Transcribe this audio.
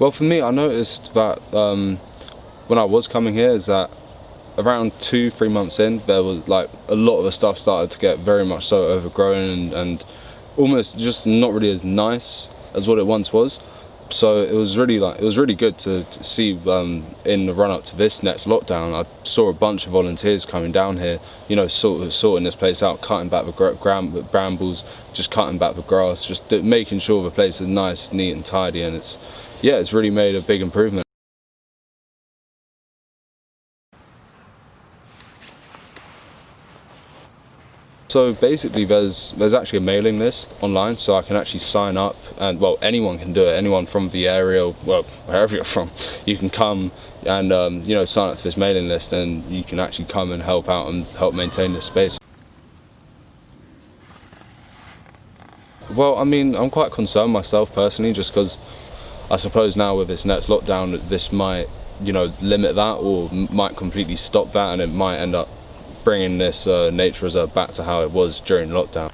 Well, for me, I noticed that when I was coming here, is that around 2-3 months in, there was like a lot of the stuff started to get very much so overgrown and almost just not really as nice as what it once was. So it was really good to see in the run up to this next lockdown. I saw a bunch of volunteers coming down here, you know, sorting this place out, cutting back the brambles, just cutting back the grass, just making sure the place is nice, neat and tidy, and it's really made a big improvement. So basically there's actually a mailing list online, so I can actually sign up, and well, anyone can do it, anyone from the area, well, wherever you're from, you can come and you know, sign up to this mailing list, and you can actually come and help out and help maintain this space. Well, I mean, I'm quite concerned myself personally, just because I suppose now with this next lockdown, this might, you know, limit that or might completely stop that, and it might end up bringing this nature reserve back to how it was during lockdown.